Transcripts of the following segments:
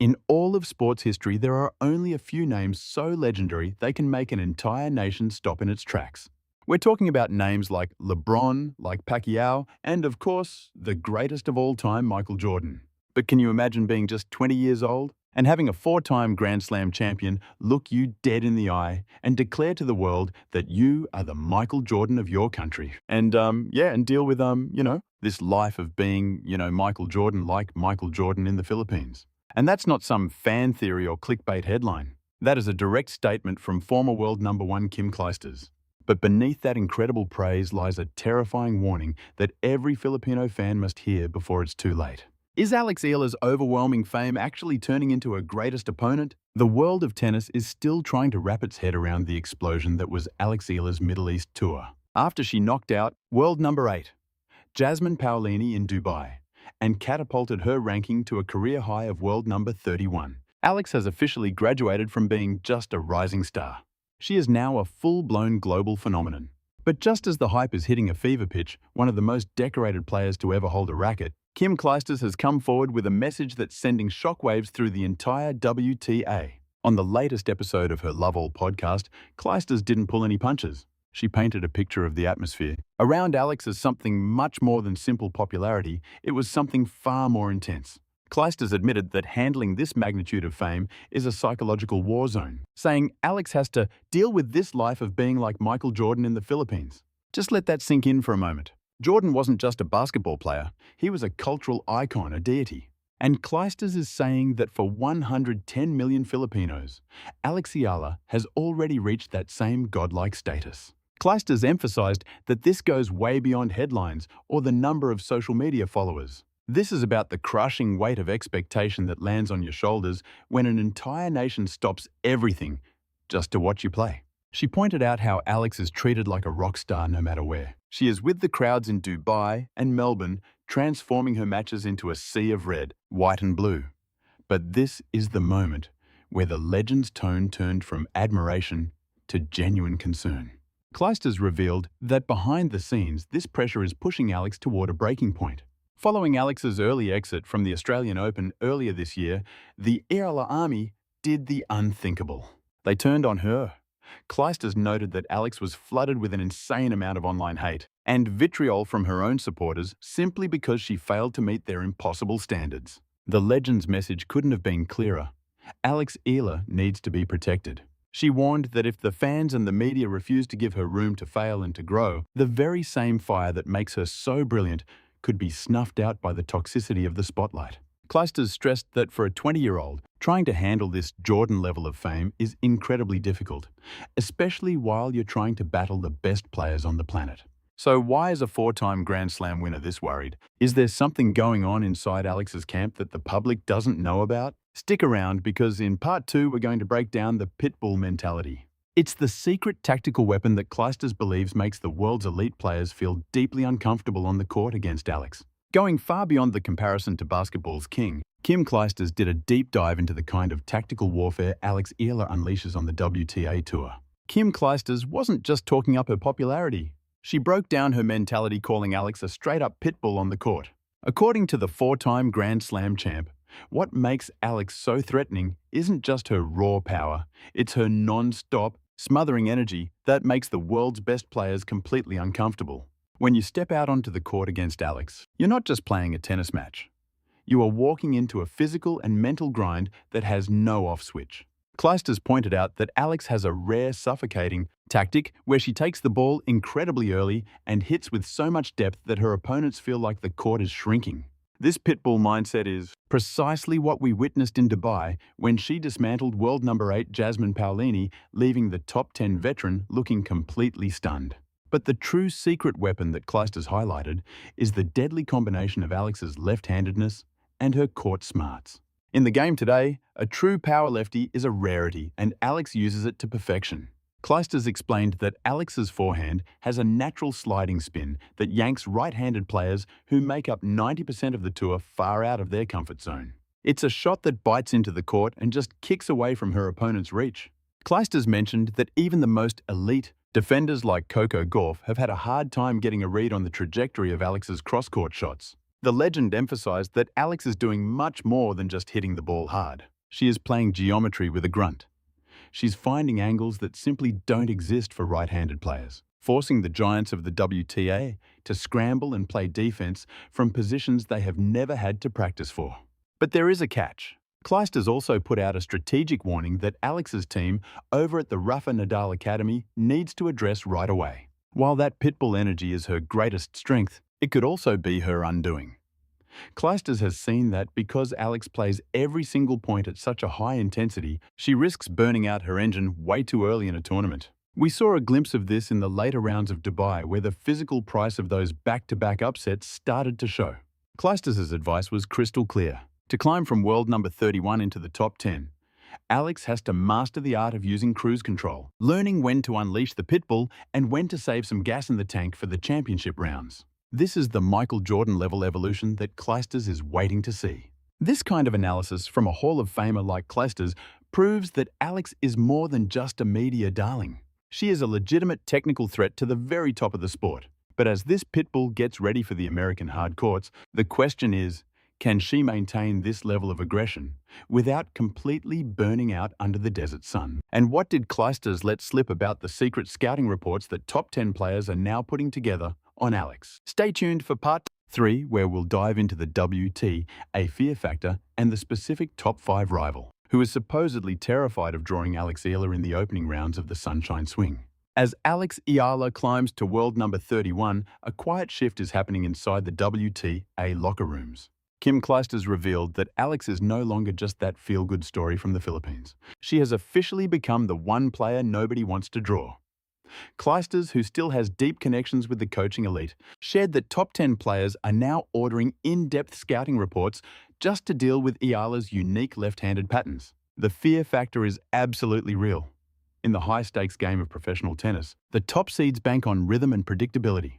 In all of sports history, there are only a few names so legendary they can make an entire nation stop in its tracks. We're talking about names like LeBron, like Pacquiao, and of course, the greatest of all time, Michael Jordan. But can you imagine being just 20 years old and having a four-time Grand Slam champion look you dead in the eye and declare to the world that you are the Michael Jordan of your country? And deal with, this life of being, Michael Jordan like Michael Jordan in the Philippines. And that's not some fan theory or clickbait headline. That is a direct statement from former world number one Kim Clijsters. But beneath that incredible praise lies a terrifying warning that every Filipino fan must hear before it's too late. Is Alex Eala's overwhelming fame actually turning into a greatest opponent? The world of tennis is still trying to wrap its head around the explosion that was Alex Eala's Middle East tour, after she knocked out world number 8, Jasmine Paolini in Dubai, and catapulted her ranking to a career high of world number 31. Alex has officially graduated from being just a rising star. She is now a full-blown global phenomenon. But just as the hype is hitting a fever pitch, one of the most decorated players to ever hold a racket, Kim Clijsters has come forward with a message that's sending shockwaves through the entire WTA. On the latest episode of her Love All podcast, Clijsters didn't pull any punches. She painted a picture of the atmosphere around Alex as something much more than simple popularity. It was something far more intense. Clijsters admitted that handling this magnitude of fame is a psychological war zone, saying Alex has to deal with this life of being like Michael Jordan in the Philippines. Just let that sink in for a moment. Jordan wasn't just a basketball player, he was a cultural icon, a deity. And Clijsters is saying that for 110 million Filipinos, Alex Eala has already reached that same godlike status. Clijsters emphasized that this goes way beyond headlines or the number of social media followers. This is about the crushing weight of expectation that lands on your shoulders when an entire nation stops everything just to watch you play. She pointed out how Alex is treated like a rock star no matter where. She is with the crowds in Dubai and Melbourne, transforming her matches into a sea of red, white and blue. But this is the moment where the legend's tone turned from admiration to genuine concern. Clijsters revealed that behind the scenes, this pressure is pushing Alex toward a breaking point. Following Alex's early exit from the Australian Open earlier this year, the Eala Army did the unthinkable. They turned on her. Clijsters noted that Alex was flooded with an insane amount of online hate and vitriol from her own supporters simply because she failed to meet their impossible standards. The legend's message couldn't have been clearer. Alex Eala needs to be protected. She warned that if the fans and the media refuse to give her room to fail and to grow, the very same fire that makes her so brilliant could be snuffed out by the toxicity of the spotlight. Clijsters stressed that for a 20-year-old, trying to handle this Jordan level of fame is incredibly difficult, especially while you're trying to battle the best players on the planet. So why is a four-time Grand Slam winner this worried? Is there something going on inside Alex's camp that the public doesn't know about? Stick around because in part 2 we're going to break down the pitbull mentality. It's the secret tactical weapon that Clijsters believes makes the world's elite players feel deeply uncomfortable on the court against Alex. Going far beyond the comparison to basketball's king, Kim Clijsters did a deep dive into the kind of tactical warfare Alex Eala unleashes on the WTA tour. Kim Clijsters wasn't just talking up her popularity. She broke down her mentality, calling Alex a straight-up pitbull on the court. According to the four-time Grand Slam champ, what makes Alex so threatening isn't just her raw power, it's her non-stop, smothering energy that makes the world's best players completely uncomfortable. When you step out onto the court against Alex, you're not just playing a tennis match. You are walking into a physical and mental grind that has no off switch. Clijsters pointed out that Alex has a rare, suffocating tactic where she takes the ball incredibly early and hits with so much depth that her opponents feel like the court is shrinking. This pitbull mindset is precisely what we witnessed in Dubai when she dismantled world number 8 Jasmine Paolini, leaving the top 10 veteran looking completely stunned. But the true secret weapon that Clijsters highlighted is the deadly combination of Alex's left-handedness and her court smarts. In the game today, a true power lefty is a rarity, and Alex uses it to perfection. Clijsters explained that Alex's forehand has a natural sliding spin that yanks right-handed players who make up 90% of the tour far out of their comfort zone. It's a shot that bites into the court and just kicks away from her opponent's reach. Clijsters mentioned that even the most elite defenders like Coco Gauff have had a hard time getting a read on the trajectory of Alex's cross-court shots. The legend emphasized that Alex is doing much more than just hitting the ball hard. She is playing geometry with a grunt. She's finding angles that simply don't exist for right-handed players, forcing the giants of the WTA to scramble and play defense from positions they have never had to practice for. But there is a catch. Clijsters also put out a strategic warning that Alex's team over at the Rafa Nadal Academy needs to address right away. While that pitbull energy is her greatest strength, it could also be her undoing. Clijsters has seen that because Alex plays every single point at such a high intensity, she risks burning out her engine way too early in a tournament. We saw a glimpse of this in the later rounds of Dubai, where the physical price of those back-to-back upsets started to show. Clijsters' advice was crystal clear. To climb from world number 31 into the top 10, Alex has to master the art of using cruise control, learning when to unleash the pitbull and when to save some gas in the tank for the championship rounds. This is the Michael Jordan-level evolution that Clijsters is waiting to see. This kind of analysis from a Hall of Famer like Clijsters proves that Alex is more than just a media darling. She is a legitimate technical threat to the very top of the sport. But as this pitbull gets ready for the American hard courts, the question is, can she maintain this level of aggression without completely burning out under the desert sun? And what did Clijsters let slip about the secret scouting reports that top 10 players are now putting together on Alex? Stay tuned for part 3, where we'll dive into the WT, a fear factor, and the specific top 5 rival, who is supposedly terrified of drawing Alex Eala in the opening rounds of the Sunshine Swing. As Alex Eala climbs to world number 31, a quiet shift is happening inside the WTA locker rooms. Kim Clijsters revealed that Alex is no longer just that feel-good story from the Philippines. She has officially become the one player nobody wants to draw. Clijsters, who still has deep connections with the coaching elite, shared that top 10 players are now ordering in-depth scouting reports just to deal with Eala's unique left-handed patterns. The fear factor is absolutely real. In the high-stakes game of professional tennis, the top seeds bank on rhythm and predictability.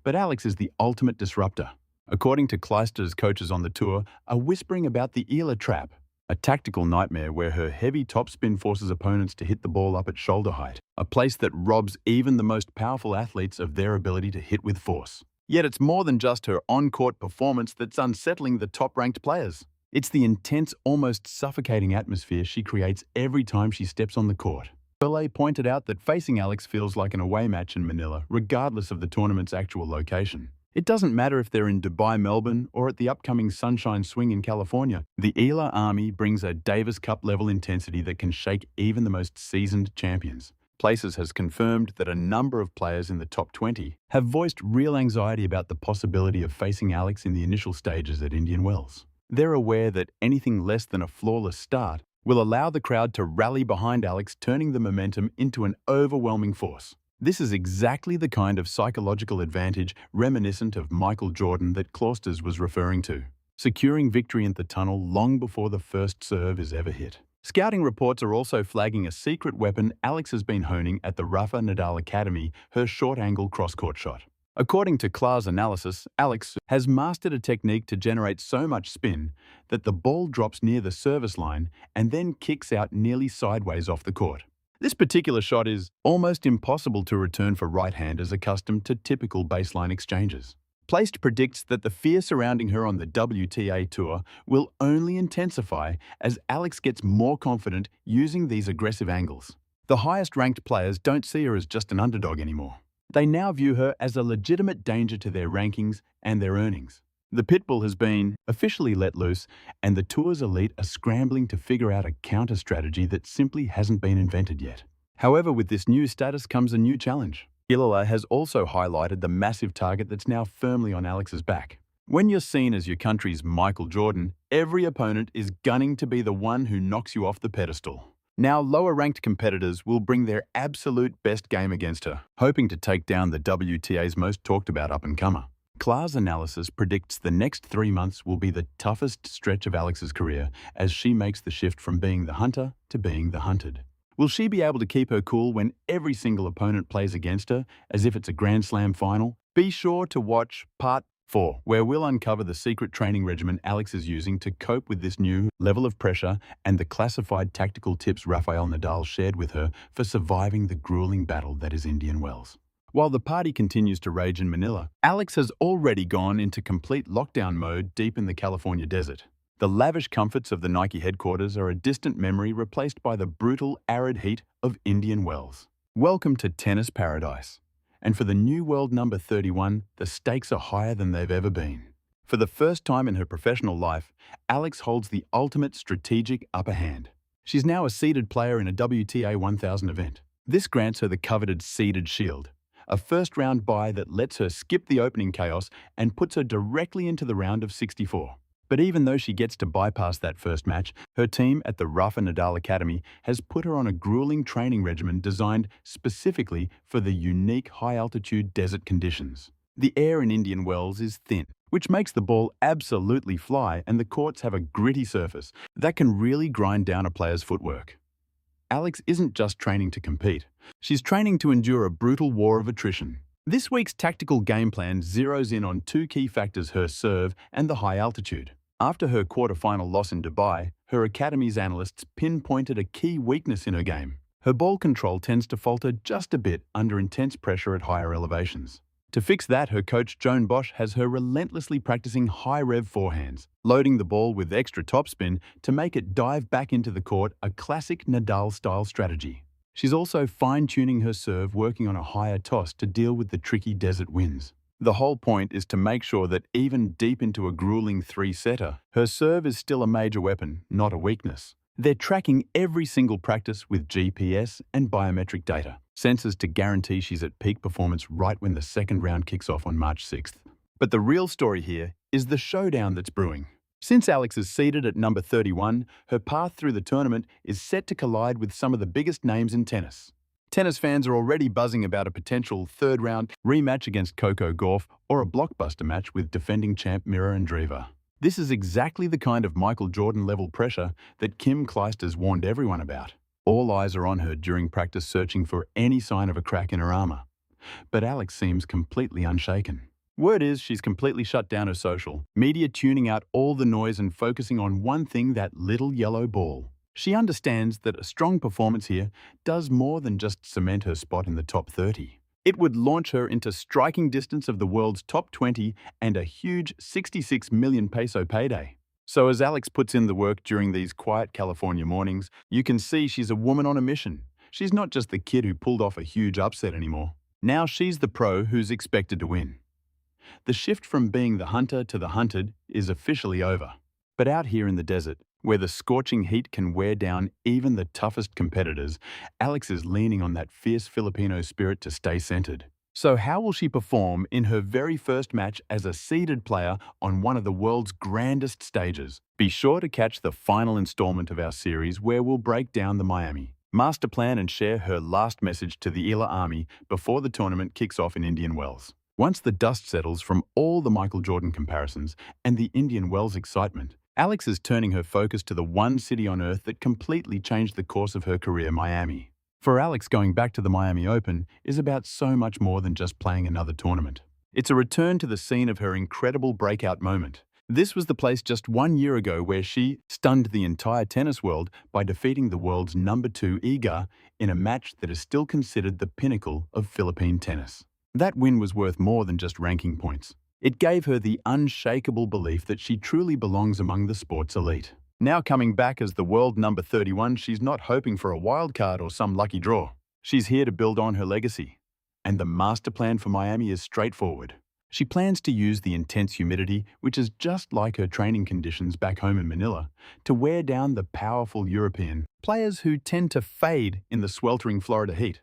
But Alex is the ultimate disruptor. According to Clijsters' coaches on the tour, are whispering about the Eala trap, a tactical nightmare where her heavy topspin forces opponents to hit the ball up at shoulder height, a place that robs even the most powerful athletes of their ability to hit with force. Yet it's more than just her on-court performance that's unsettling the top-ranked players. It's the intense, almost suffocating atmosphere she creates every time she steps on the court. Burley pointed out that facing Alex feels like an away match in Manila, regardless of the tournament's actual location. It doesn't matter if they're in Dubai, Melbourne, or at the upcoming Sunshine Swing in California. The Eala army brings a Davis Cup-level intensity that can shake even the most seasoned champions. Places has confirmed that a number of players in the top 20 have voiced real anxiety about the possibility of facing Alex in the initial stages at Indian Wells. They're aware that anything less than a flawless start will allow the crowd to rally behind Alex, turning the momentum into an overwhelming force. This is exactly the kind of psychological advantage reminiscent of Michael Jordan that Clijsters was referring to, securing victory in the tunnel long before the first serve is ever hit. Scouting reports are also flagging a secret weapon Alex has been honing at the Rafa Nadal Academy, her short-angle cross-court shot. According to Clar's analysis, Alex has mastered a technique to generate so much spin that the ball drops near the service line and then kicks out nearly sideways off the court. This particular shot is almost impossible to return for right-handers accustomed to typical baseline exchanges. Placed predicts that the fear surrounding her on the WTA Tour will only intensify as Alex gets more confident using these aggressive angles. The highest-ranked players don't see her as just an underdog anymore. They now view her as a legitimate danger to their rankings and their earnings. The pitbull has been officially let loose, and the tour's elite are scrambling to figure out a counter-strategy that simply hasn't been invented yet. However, with this new status comes a new challenge. Eala has also highlighted the massive target that's now firmly on Alex's back. When you're seen as your country's Michael Jordan, every opponent is gunning to be the one who knocks you off the pedestal. Now, lower-ranked competitors will bring their absolute best game against her, hoping to take down the WTA's most talked-about up-and-comer. Clar's analysis predicts the next 3 months will be the toughest stretch of Alex's career as she makes the shift from being the hunter to being the hunted. Will she be able to keep her cool when every single opponent plays against her as if it's a Grand Slam final? Be sure to watch Part 4, where we'll uncover the secret training regimen Alex is using to cope with this new level of pressure and the classified tactical tips Rafael Nadal shared with her for surviving the grueling battle that is Indian Wells. While the party continues to rage in Manila, Alex has already gone into complete lockdown mode deep in the California desert. The lavish comforts of the Nike headquarters are a distant memory replaced by the brutal, arid heat of Indian Wells. Welcome to tennis paradise. And for the new world number 31, the stakes are higher than they've ever been. For the first time in her professional life, Alex holds the ultimate strategic upper hand. She's now a seeded player in a WTA 1000 event. This grants her the coveted seeded shield, a first-round bye that lets her skip the opening chaos and puts her directly into the round of 64. But even though she gets to bypass that first match, her team at the Rafa Nadal Academy has put her on a grueling training regimen designed specifically for the unique high-altitude desert conditions. The air in Indian Wells is thin, which makes the ball absolutely fly, and the courts have a gritty surface that can really grind down a player's footwork. Alex isn't just training to compete. She's training to endure a brutal war of attrition. This week's tactical game plan zeroes in on two key factors: her serve and the high altitude. After her quarter-final loss in Dubai, her academy's analysts pinpointed a key weakness in her game. Her ball control tends to falter just a bit under intense pressure at higher elevations. To fix that, her coach Joan Bosch has her relentlessly practicing high-rev forehands, loading the ball with extra topspin to make it dive back into the court, a classic Nadal-style strategy. She's also fine-tuning her serve, working on a higher toss to deal with the tricky desert winds. The whole point is to make sure that even deep into a grueling three-setter, her serve is still a major weapon, not a weakness. They're tracking every single practice with GPS and biometric data, sensors to guarantee she's at peak performance right when the second round kicks off on March 6th. But the real story here is the showdown that's brewing. Since Alex is seeded at number 31, her path through the tournament is set to collide with some of the biggest names in tennis. Tennis fans are already buzzing about a potential third-round rematch against Coco Gauff or a blockbuster match with defending champ Mira Andreeva. This is exactly the kind of Michael Jordan-level pressure that Kim Clijsters warned everyone about. All eyes are on her during practice, searching for any sign of a crack in her armor. But Alex seems completely unshaken. Word is she's completely shut down her social media, tuning out all the noise and focusing on one thing: that little yellow ball. She understands that a strong performance here does more than just cement her spot in the top 30. It would launch her into striking distance of the world's top 20 and a huge 66 million peso payday. So as Alex puts in the work during these quiet California mornings, you can see she's a woman on a mission. She's not just the kid who pulled off a huge upset anymore. Now she's the pro who's expected to win. The shift from being the hunter to the hunted is officially over. But out here in the desert, where the scorching heat can wear down even the toughest competitors, Alex is leaning on that fierce Filipino spirit to stay centered. So how will she perform in her very first match as a seeded player on one of the world's grandest stages? Be sure to catch the final installment of our series, where we'll break down the Miami master plan and share her last message to the Eala army before the tournament kicks off in Indian Wells. Once the dust settles from all the Michael Jordan comparisons and the Indian Wells excitement, Alex is turning her focus to the one city on earth that completely changed the course of her career, Miami. For Alex, going back to the Miami Open is about so much more than just playing another tournament. It's a return to the scene of her incredible breakout moment. This was the place just 1 year ago where she stunned the entire tennis world by defeating the world's number 2 Iga in a match that is still considered the pinnacle of Philippine tennis. That win was worth more than just ranking points. It gave her the unshakable belief that she truly belongs among the sport's elite. Now coming back as the world number 31, she's not hoping for a wild card or some lucky draw. She's here to build on her legacy. And the master plan for Miami is straightforward. She plans to use the intense humidity, which is just like her training conditions back home in Manila, to wear down the powerful European players who tend to fade in the sweltering Florida heat.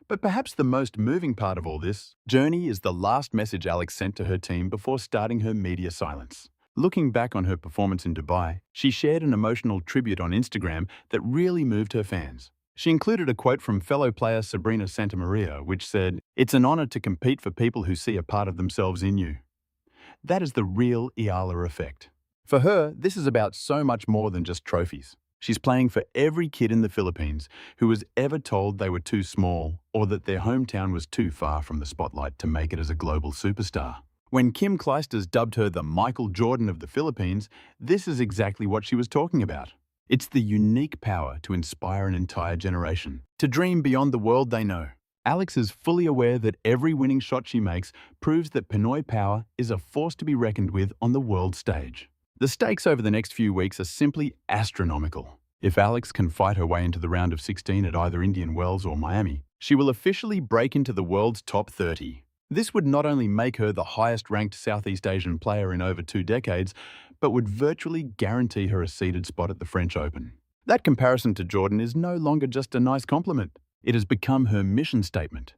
But perhaps the most moving part of all this journey is the last message Alex sent to her team before starting her media silence. Looking back on her performance in Dubai, she shared an emotional tribute on Instagram that really moved her fans. She included a quote from fellow player Sabrina Santamaria, which said, "It's an honor to compete for people who see a part of themselves in you." That is the real Eala effect. For her, this is about so much more than just trophies. She's playing for every kid in the Philippines who was ever told they were too small or that their hometown was too far from the spotlight to make it as a global superstar. When Kim Clijsters dubbed her the Michael Jordan of the Philippines, this is exactly what she was talking about. It's the unique power to inspire an entire generation, to dream beyond the world they know. Alex is fully aware that every winning shot she makes proves that Pinoy power is a force to be reckoned with on the world stage. The stakes over the next few weeks are simply astronomical. If Alex can fight her way into the round of 16 at either Indian Wells or Miami, she will officially break into the world's top 30. This would not only make her the highest-ranked Southeast Asian player in over 2 decades, but would virtually guarantee her a seeded spot at the French Open. That comparison to Jordan is no longer just a nice compliment. It has become her mission statement.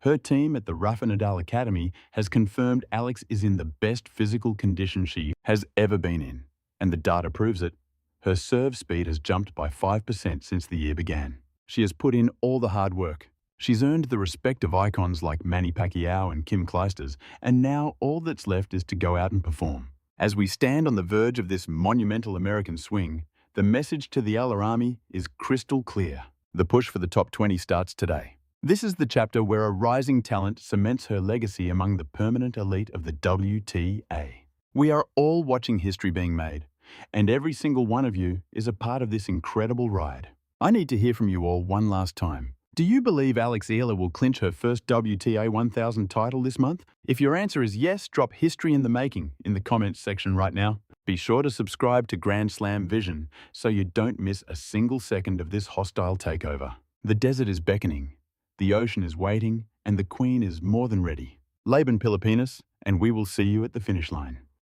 Her team at the Rafa Nadal Academy has confirmed Alex is in the best physical condition she has ever been in. And the data proves it. Her serve speed has jumped by 5% since the year began. She has put in all the hard work. She's earned the respect of icons like Manny Pacquiao and Clijsters, and now all that's left is to go out and perform. As we stand on the verge of this monumental American swing, the message to the Eala Army is crystal clear. The push for the top 20 starts today. This is the chapter where a rising talent cements her legacy among the permanent elite of the WTA. We are all watching history being made, and every single one of you is a part of this incredible ride. I need to hear from you all one last time. Do you believe Alex Eala will clinch her first WTA 1000 title this month? If your answer is yes, drop history in the making in the comments section right now. Be sure to subscribe to Grand Slam Vision so you don't miss a single second of this hostile takeover. The desert is beckoning, the ocean is waiting, and the Queen is more than ready. Laban Pilipinas, and we will see you at the finish line.